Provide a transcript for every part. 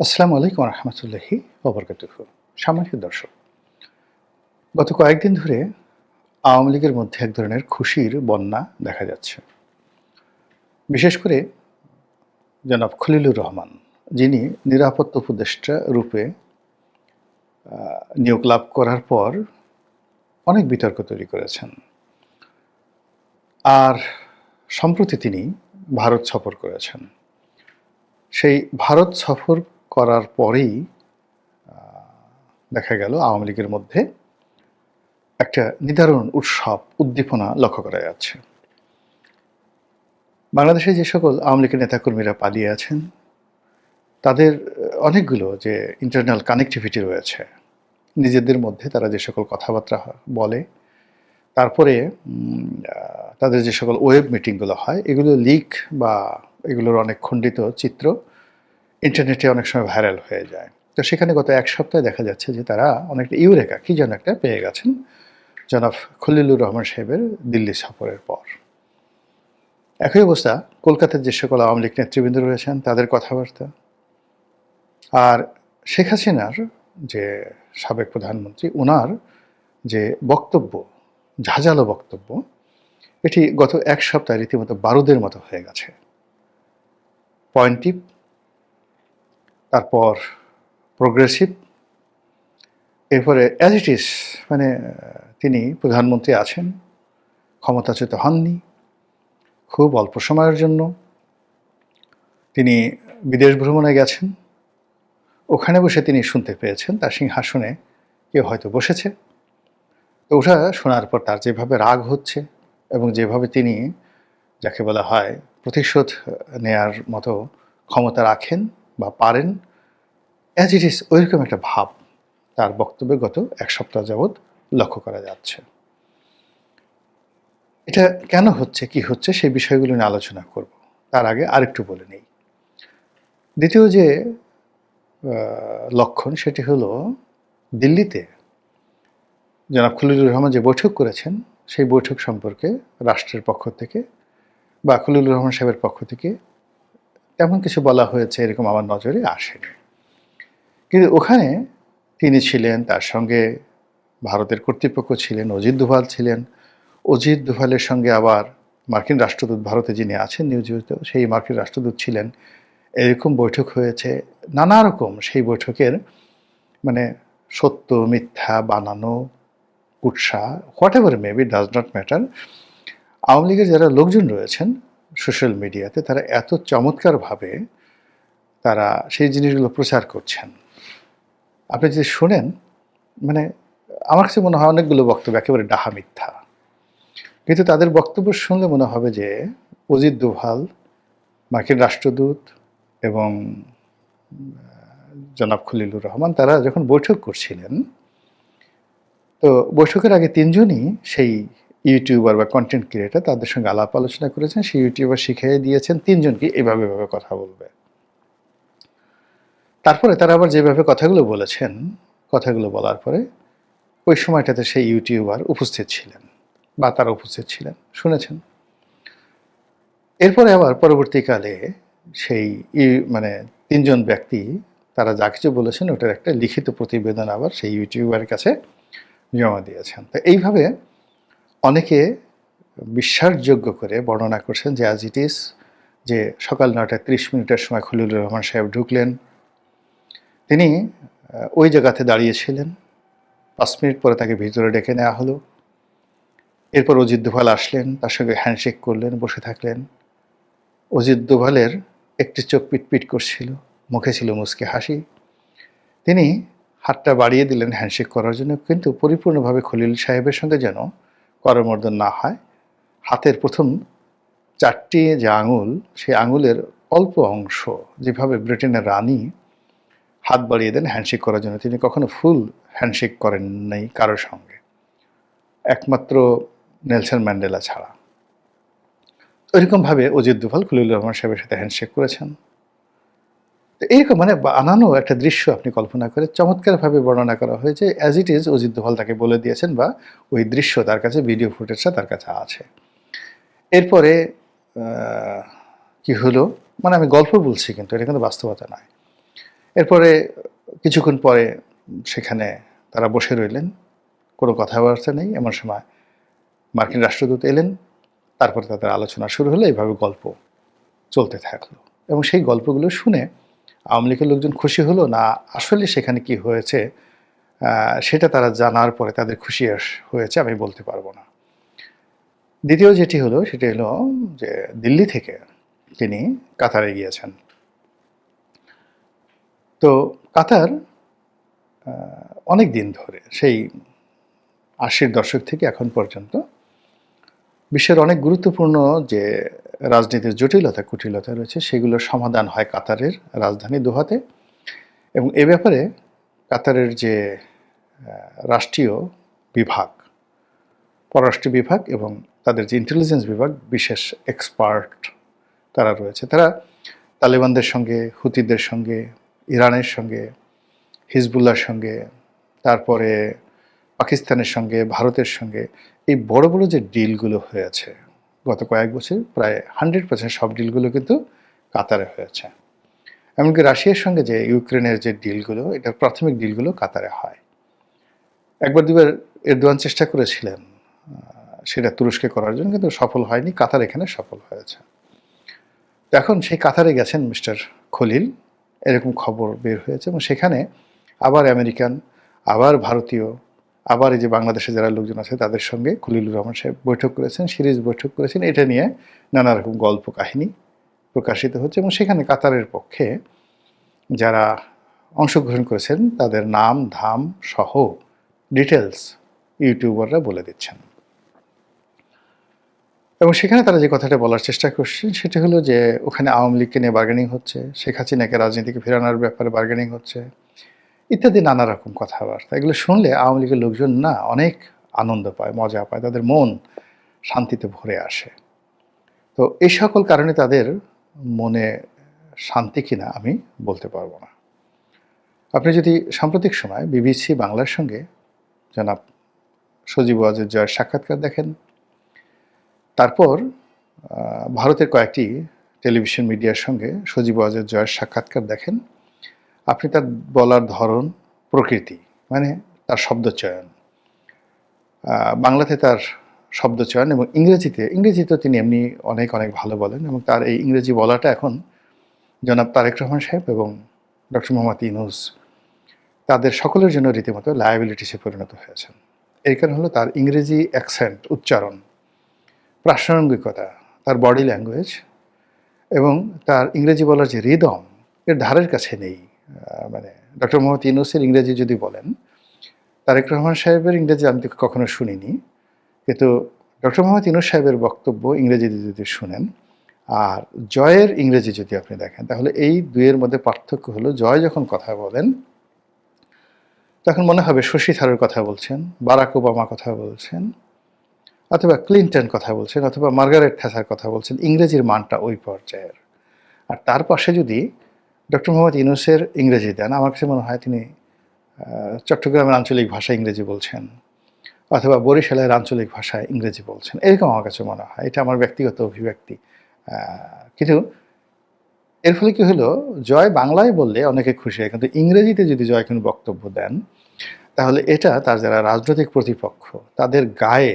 আসসালামু আলাইকুম রহমতুল্লাহি ওবরকাতুহু। সম্মানিত দর্শক, গত কয়েকদিন ধরে আওয়ামী লীগের মধ্যে এক ধরনের খুশির বন্যা দেখা যাচ্ছে। বিশেষ করে জনাব খলিলুর রহমান, যিনি নিরাপত্তা উপদেষ্টা রূপে নিয়োগ লাভ করার পর অনেক বিতর্ক তৈরি করেছেন। আর সম্প্রতি তিনি ভারত সফর করেছেন। সেই ভারত সফর করার পরেই দেখা গেল আওয়ামী লীগের মধ্যে একটা নিদারুণ উৎসব, উদ্দীপনা লক্ষ্য করা যাচ্ছে। বাংলাদেশে যে সকল আওয়ামী লীগের নেতাকর্মীরা পালিয়ে আছেন, তাদের অনেকগুলো যে ইন্টারনাল কানেক্টিভিটি রয়েছে, নিজেদের মধ্যে তারা যে সকল কথাবার্তা বলে, তারপরে তাদের যে সকল ওয়েব মিটিংগুলো হয়, এগুলো লিক বা এগুলোর অনেক খণ্ডিত চিত্র ইন্টারনেটে অনেক সময় ভাইরাল হয়ে যায়। তো সেখানে গত এক সপ্তাহে দেখা যাচ্ছে যে তারা অনেকটা ইউরেকা কি যেন একটা পেয়ে গেছেন জনাব খলিলুর রহমান সাহেবের দিল্লি সফরের পর। একই অবস্থা কলকাতার যে সকল আওয়ামী লীগ নেতৃবৃন্দ রয়েছেন তাদের কথাবার্তা, আর শেখ হাসিনার যে সাবেক প্রধানমন্ত্রী, ওনার যে বক্তব্য, ঝাঁঝালো বক্তব্য, এটি গত এক সপ্তাহে রীতিমতো বারুদের মতো হয়ে গেছে। পয়েন্টিভ, তারপর প্রোগ্রেসিভ, এরপরে অ্যাজ ইট ইজ, মানে তিনি প্রধানমন্ত্রী আছেন, ক্ষমতাচ্যুত হননি, খুব অল্প সময়ের জন্য তিনি বিদেশ ভ্রমণে গেছেন, ওখানে বসে তিনি শুনতে পেয়েছেন তার সিংহাসনে কেউ হয়তো বসেছে। তো ওটা শোনার পর তার যেভাবে রাগ হচ্ছে এবং যেভাবে তিনি, যাকে বলা হয়, প্রতিশোধ নেয়ার মতো ক্ষমতা রাখেন বা পারেন, অ্যাজ ইট ইজ ওইরকম একটা ভাব তার বক্তব্যে গত এক সপ্তাহ যাবৎ লক্ষ্য করা যাচ্ছে। এটা কেন হচ্ছে, কি হচ্ছে, সেই বিষয়গুলো নিয়ে আলোচনা করব। তার আগে আরেকটু বলে নেই। দ্বিতীয় যে লক্ষণ, সেটি হলো দিল্লিতে জনাব খলিলুর রহমান যে বৈঠক করেছেন, সেই বৈঠক সম্পর্কে রাষ্ট্রের পক্ষ থেকে বা খলিলুর রহমান সাহেবের পক্ষ থেকে তেমন কিছু বলা হয়েছে এরকম আমার নজরে আসেনি। কিন্তু ওখানে তিনি ছিলেন, তার সঙ্গে ভারতের কর্তৃপক্ষ ছিলেন, অজিত দোভাল ছিলেন। অজিত দোভালের সঙ্গে আবার মার্কিন রাষ্ট্রদূত ভারতে যিনি আছেন নিয়োজিত, সেই মার্কিন রাষ্ট্রদূত ছিলেন। এরকম বৈঠক হয়েছে, নানা রকম সেই বৈঠকের মানে সত্য মিথ্যা বানানো, কুৎসা, what ever maybe, does not matter. Awami লীগের যারা লোকজন রয়েছেন সোশ্যাল মিডিয়াতে, তারা এত চমৎকারভাবে তারা সেই জিনিসগুলো প্রচার করছেন। আপনি যদি শোনেন, মানে আমার কাছে মনে হয় অনেকগুলো বক্তব্য একেবারে ডাহা মিথ্যা, কিন্তু তাদের বক্তব্য শুনলে মনে হবে যে অজিত দোভাল, মার্কিন রাষ্ট্রদূত এবং জনাব খলিলুর রহমান তারা যখন বৈঠক করছিলেন, তো বৈঠকের আগে তিনজনই সেই ইউটিউবার বা কন্টেন্ট ক্রিয়েটার, তাদের সঙ্গে আলাপ আলোচনা করেছেন। সেই ইউটিউবার শিখিয়ে দিয়েছেন তিনজনকে এভাবে এভাবে কথা বলবে। তারপরে তারা আবার যেভাবে কথাগুলো বলেছেন, কথাগুলো বলার পরে ওই সময়টাতে সেই ইউটিউবার উপস্থিত ছিলেন বা তারা উপস্থিত ছিলেন, শুনেছেন। এরপরে আবার পরবর্তীকালে সেই মানে তিনজন ব্যক্তি তারা যা কিছু বলেছেন ওটার একটা লিখিত প্রতিবেদন আবার সেই ইউটিউবারের কাছে জমা দিয়েছেন। তো এইভাবে অনেকে বিশ্বাসযোগ্য করে বর্ণনা করছেন যে অ্যাজ ইট ইজ, যে সকাল 9:30 সময় খলিলুর রহমান সাহেব ঢুকলেন। তিনি ওই জায়গাতে দাঁড়িয়েছিলেন। 5 মিনিট পরে তাকে ভিতরে ডেকে নেওয়া হলো। এরপর অজিত দোভাল আসলেন, তার সঙ্গে হ্যান্ডশেক করলেন, বসে থাকলেন। অজিত দোভালের একটি চোখ পিটপিট করছিল, মুখে ছিল মুচকি হাসি। তিনি হাতটা বাড়িয়ে দিলেন হ্যান্ডশেক করার জন্য, কিন্তু পরিপূর্ণভাবে খলিল সাহেবের সঙ্গে যেন করমর্দন না হয়। হাতের প্রথম 4টি যে আঙুল, সেই আঙুলের অল্প অংশ, যেভাবে ব্রিটেনের রানী হাত বাড়িয়ে দেন হ্যান্ডশেক করার জন্য, তিনি কখনো ফুল হ্যান্ডশেক করেন নাই কারোর সঙ্গে, একমাত্র নেলসন ম্যান্ডেলা ছাড়া। ওইরকমভাবে অজিত দোভাল খলিলুর রহমান সাহেবের সাথে হ্যান্ডশেক করেছেন। তো এইরকম মানে বানানো একটা দৃশ্য আপনি কল্পনা করে চমৎকারভাবে বর্ণনা করা হয়েছে। As it is Ajit Doval তাকে বলে দিয়েছেন, বা ওই দৃশ্য তার কাছে, ভিডিও ফুটেজটা তার কাছে আছে। এরপরে কি হলো, মানে আমি গল্প বলছি কিন্তু এটা কিন্তু বাস্তবতা নয়। এরপরে কিছুক্ষণ পরে সেখানে তারা বসে রইলেন, কোনো কথাবার্তা নেই। এমন সময় মার্কিন রাষ্ট্রদূত এলেন, তারপরে তাদের আলোচনা শুরু হলো। এইভাবে গল্প চলতে থাকলো এবং সেই গল্পগুলো শুনে আওয়ামী লীগের লোকজন খুশি হলো না আসলে সেখানে কি হয়েছে সেটা তারা জানার পরে তাদের খুশি হয়েছে আমি বলতে পারবো না। দ্বিতীয় যেটি হলো সেটি হলো যে দিল্লি থেকে তিনি কাতারে গিয়েছেন। তো কাতার অনেক দিন ধরে সেই 80-র দশক থেকে এখন পর্যন্ত বিশ্বের অনেক গুরুত্বপূর্ণ যে রাজনীতির জটিলতা কুটিলতা রয়েছে সেগুলোর সমাধান হয় কাতারের রাজধানী দোহাতে। এবং এ ব্যাপারে কাতারের যে রাষ্ট্রীয় বিভাগ, পররাষ্ট্র বিভাগ এবং তাদের যে ইন্টেলিজেন্স বিভাগ, বিশেষ এক্সপার্ট তারা রয়েছে। তারা তালেবানদের সঙ্গে, হুতিদের সঙ্গে, ইরানের সঙ্গে, হিজবুল্লাহর সঙ্গে, তারপরে পাকিস্তানের সঙ্গে, ভারতের সঙ্গে এই বড় বড় যে ডিলগুলো হয়েছে গত কয়েক বছর, প্রায় 100% সব ডিলগুলো কিন্তু কাতারে হয়েছে। এমনকি রাশিয়ার সঙ্গে যে ইউক্রেনের যে ডিলগুলো, এটার প্রাথমিক ডিলগুলো কাতারে হয়। একবার দুবার এরদোয়ান চেষ্টা করেছিলেন সেটা তুরস্কে করার জন্য, কিন্তু সফল হয়নি। কাতার এখানে সফল হয়েছে। এখন সেই কাতারে গেছেন মিস্টার খলিল, এরকম খবর বের হয়েছে এবং সেখানে আবার আমেরিকান, আবার ভারতীয়, আবার এই যে বাংলাদেশে যারা লোকজন আছে তাদের সঙ্গে খলিলুর রহমান সাহেব বৈঠক করেছেন, সিরিজ বৈঠক করেছেন। এটা নিয়ে নানা রকম গল্প কাহিনী প্রকাশিত হচ্ছে এবং সেখানে কাতারের পক্ষে যারা অংশগ্রহণ করেছেন তাদের নাম ধাম সহ ডিটেলস ইউটিউবাররা বলে দিচ্ছেন। এবং সেখানে তারা যে কথাটা বলার চেষ্টা করছেন সেটা হলো যে ওখানে আওয়ামী লীগকে নিয়ে বার্গেনিং হচ্ছে, শেখ হাসিনাকে রাজনীতিকে ফেরানোর ব্যাপারে বার্গেনিং হচ্ছে, ইত্যাদি নানা রকম কথাবার্তা। এগুলো শুনলে আওয়ামী লীগের লোকজন না অনেক আনন্দ পায়, মজা পায়, তাদের মন শান্তিতে ভরে আসে। তো এই সকল কারণে তাদের মনে শান্তি কিনা আমি বলতে পারবো না। আপনি যদি সাম্প্রতিক সময় বিবিসি বাংলার সঙ্গে জনাব সজীব ওয়াজেদ জয়ের সাক্ষাৎকার দেখেন, তারপর ভারতের কয়েকটি টেলিভিশন মিডিয়ার সঙ্গে সজীব ওয়াজেদ জয়ের সাক্ষাৎকার দেখেন, আপনি তার বলার ধরন, প্রকৃতি, মানে তার শব্দচয়ন, বাংলাতে তার শব্দচয়ন এবং ইংরেজিতেও তিনি এমনি অনেক অনেক ভালো বলেন এবং তার এই ইংরেজি বলাটা এখন জনাব তারেক রহমান সাহেব এবং ডক্টর মোহাম্মদ ইউনূস তাদের সকলের জন্য রীতিমতো লায়াবিলিটিসে পরিণত হয়েছেন। এই কারণ হলো তার ইংরেজি অ্যাকসেন্ট, উচ্চারণ, প্রাসঙ্গিকতা, তার বডি ল্যাঙ্গুয়েজ এবং তার ইংরেজি বলার যে রিদম, এর ধারের কাছে নেই। মানে ডক্টর মোহাম্মদ ইউনূসের ইংরেজি যদি বলেন, তারেক রহমান সাহেবের ইংরেজি আমি কখনো শুনিনি, কিন্তু ডক্টর মোহাম্মদ ইউনূস সাহেবের বক্তব্য ইংরেজিতে যদি শুনেন আর জয়ের ইংরেজি যদি আপনি দেখেন, তাহলে এই দুইয়ের মধ্যে পার্থক্য হলো জয় যখন কথা বলেন তখন মনে হবে শশী থারুর কথা বলছেন, বারাক ওবামা কথা বলছেন, অথবা ক্লিনটন কথা বলছেন, অথবা মার্গারেট থ্যাচার কথা বলছেন। ইংরেজির মানটা ওই পর্যায়ের। আর তার পাশে যদি ডক্টর মোহাম্মদ ইউনূসের ইংরেজি দেন, আমার কাছে মনে হয় তিনি চট্টগ্রামের আঞ্চলিক ভাষায় ইংরেজি বলছেন অথবা বরিশালের আঞ্চলিক ভাষায় ইংরেজি বলছেন, এরকম আমার কাছে মনে হয়। এটা আমার ব্যক্তিগত অভিব্যক্তি। কিন্তু এর ফলে কি হলো, জয় বাংলায় বললে অনেকে খুশি হয়, কিন্তু ইংরেজিতে যদি জয় কোনো বক্তব্য দেন তাহলে এটা তার যারা রাজনৈতিক প্রতিপক্ষ তাদের গায়ে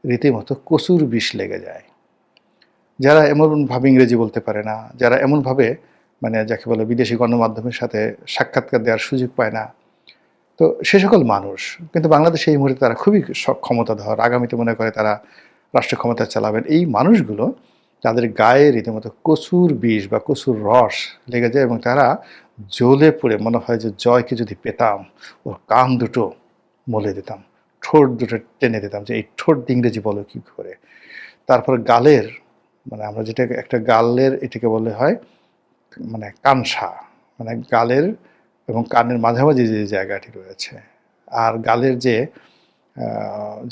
রীতিমতো কচুর বিষ লেগে যায়। যারা এমনভাবে ইংরেজি বলতে পারে না, যারা এমনভাবে মানে যাকে বলে বিদেশি গণমাধ্যমের সাথে সাক্ষাৎকার দেওয়ার সুযোগ পায় না, তো সে সকল মানুষ কিন্তু বাংলাদেশে এই মুহূর্তে তারা খুবই ক্ষমতাধর, আগামীতে মনে করে তারা রাষ্ট্র ক্ষমতা চালাবেন, এই মানুষগুলো তাদের গায়ে রীতিমতো কচুর বিষ বা কচুর রস লেগে যায় এবং তারা জ্বলে পড়ে মনে হয় যে জয়কে যদি পেতাম ওর কান দুটো মলে দিতাম, ঠোঁট দুটো টেনে দিতাম, যে এই ঠোঁট ইংরেজি বলো কী করে। তারপর গালের, মানে আমরা যেটা একটা গালের এটাকে বলে হয় মানে কানসা, মানে গালের এবং কানের মাঝামাঝি যে জায়গাটি রয়েছে আর গালের যে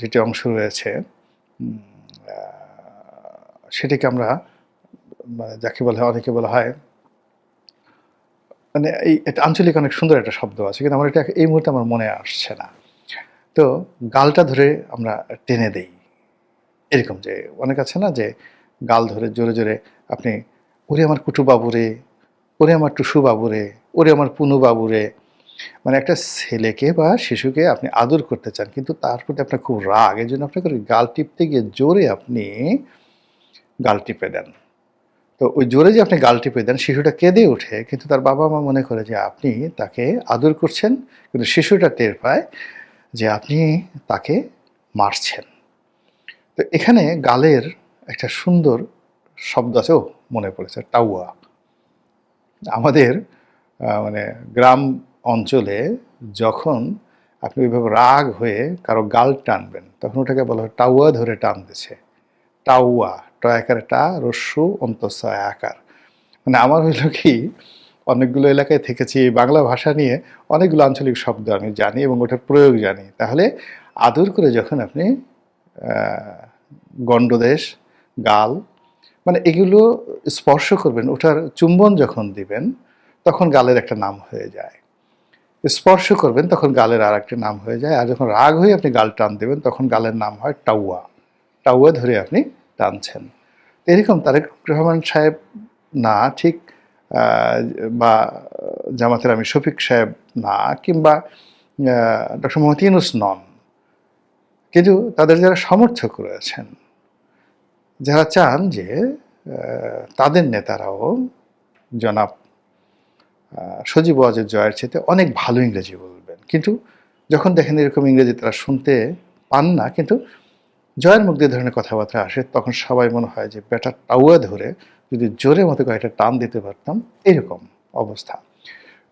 যেটি অংশ রয়েছে সেটিকে আমরা মানে যাকে বলা হয়, অনেকে বলা হয় মানে এই এটা আঞ্চলিক অনেক সুন্দর একটা শব্দ আছে, কিন্তু আমার এটা এই মুহূর্তে আমার মনে আসছে না। তো গালটা ধরে আমরা টেনে দেই, এরকম যে অনেক আছে না যে গাল ধরে জোরে জোরে আপনি ওরে আমার কুটু বাবু রে, ওরে আমার টুসু বাবুরে, ওরে আমার পুনু বাবুরে। মানে একটা ছেলেকে বা শিশুকে আপনি আদর করতে চান, কিন্তু তার প্রতি আপনার খুব রাগ। এজন্য আপনাকে গাল টিপতে গিয়ে জোরে আপনি গাল টিপে দেন। তো ওই জোরে যে আপনি গাল টিপে দেন, শিশুটা কেঁদে ওঠে, কিন্তু তার বাবা-মা মনে করে যে আপনি তাকে আদর করছেন, কিন্তু শিশুটা টের পায় যে আপনি তাকে মারছেন। তো এখানে গালের একটা সুন্দর শব্দ আছে, মনে পড়েছে, টাউয়া। আমাদের মানে গ্রাম অঞ্চলে যখন আপনি ওইভাবে রাগ হয়ে কারো গাল টানবেন, তখন ওটাকে বলা হয় টাউয়া ধরে টান দিছে। টাউয়া, টয়াকারে টা, রস্যু অন্তঃ আকার। মানে আমার হইল কি, অনেকগুলো এলাকায় থেকেছি, বাংলা ভাষা নিয়ে অনেকগুলো আঞ্চলিক শব্দ আমি জানি এবং ওটার প্রয়োগ জানি। তাহলে আদর করে যখন আপনি গণ্ডদেশ, গাল, মানে এগুলো স্পর্শ করবেন, ওটার চুম্বন যখন দিবেন, তখন গালের একটা নাম হয়ে যায়। স্পর্শ করবেন তখন গালের আর একটা নাম হয়ে যায়। আর যখন রাগ হয়ে আপনি গাল টান দেবেন, তখন গালের নাম হয় টাউয়া। টাউয়া ধরে আপনি টানছেন। এরকম তারেক রহমান সাহেব না ঠিক, বা জামাতের আমি শফিক সাহেব না, কিংবা ডক্টর মোহাম্মদ ইউনূস নন, কিন্তু তাদের যারা সমর্থক রয়েছেন, যারা চান যে তাদের নেতারাও জনাব সজীব ওয়াজেদ জয়ের চেয়ে অনেক ভালো ইংরেজি বলবেন, কিন্তু যখন দেখেন এরকম ইংরেজি তারা শুনতে পান না, কিন্তু জয়ের মুখ দিয়ে ধরনের কথাবার্তা আসে, তখন সবাই মনে হয় যে বেটা টাউয়া ধরে যদি জোরে মতো কয়েকটা টান দিতে পারতাম, এরকম অবস্থা।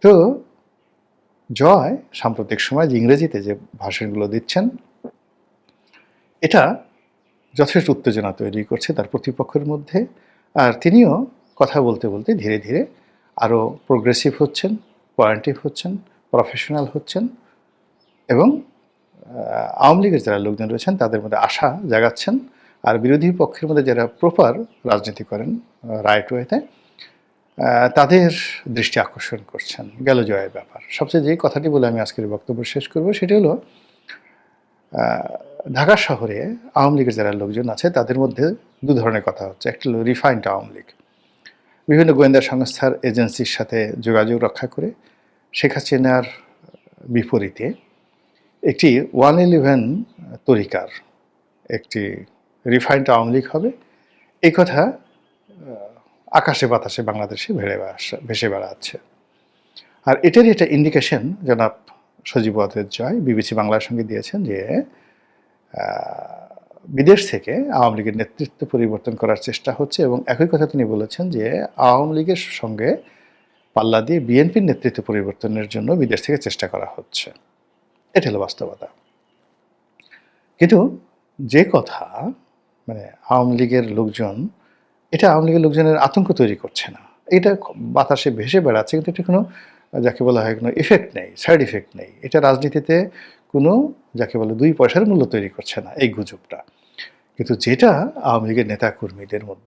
তো জয় সাম্প্রতিক সময় যে ইংরেজিতে যে ভাষণগুলো দিচ্ছেন, এটা যথেষ্ট উত্তেজনা তৈরি করছে তার প্রতিপক্ষের মধ্যে। আর তিনিও কথা বলতে বলতে ধীরে ধীরে আরও প্রোগ্রেসিভ হচ্ছেন, পয়েন্টিভ হচ্ছেন, প্রফেশনাল হচ্ছেন, এবং আওয়ামী লীগের যারা লোকজন রয়েছেন তাদের মধ্যে আশা জাগাচ্ছেন। আর বিরোধী পক্ষের মধ্যে যারা প্রপার রাজনীতি করেন রাইট ওয়েতে, তাদের দৃষ্টি আকর্ষণ করছেন। গেল জয়ের ব্যাপার। সবচেয়ে যে কথাটি বলে আমি আজকের বক্তব্য শেষ করব, সেটি হলো ঢাকা শহরে আওয়ামী লীগের যারা লোকজন আছে তাদের মধ্যে দু ধরনের কথা হচ্ছে। একটা হলো রিফাইন্ড আওয়ামী লীগ, বিভিন্ন গোয়েন্দা সংস্থার এজেন্সির সাথে যোগাযোগ রক্ষা করে শেখ হাসিনার বিপরীতে একটি 111 তরিকার একটি রিফাইন্ড আওয়ামী লীগ হবে, এই কথা আকাশে বাতাসে বাংলাদেশে ভেসে বেড়াচ্ছে। আর এটারই একটা ইন্ডিকেশন জনাব সজীব ওয়াজেদ জয় বিবিসি বাংলার সঙ্গে দিয়েছেন যে বিদেশ থেকে আওয়ামী লীগের নেতৃত্ব পরিবর্তন করার চেষ্টা হচ্ছে, এবং একই কথা তিনি বলেছেন যে আওয়ামী লীগের সঙ্গে পাল্লা দিয়ে বিএনপির নেতৃত্ব পরিবর্তনের জন্য বিদেশ থেকে চেষ্টা করা হচ্ছে। এটা হলো বাস্তবতা। কিন্তু যে কথা, মানে আওয়ামী লীগের লোকজন, এটা আওয়ামী লীগের লোকজনের আতঙ্ক তৈরি করছে না, এটা বাতাসে ভেসে বেড়াচ্ছে, কিন্তু এটা কোনো, যাকে বলা হয়, কোনো ইফেক্ট নেই, সাইড ইফেক্ট নেই। এটা রাজনীতিতে কোনো, যাকে বলে, 2 পয়সার মূল্য তৈরি করছে না এই গুজবটা। কিন্তু যেটা আওয়ামী লীগের নেতা কর্মীদের মধ্যে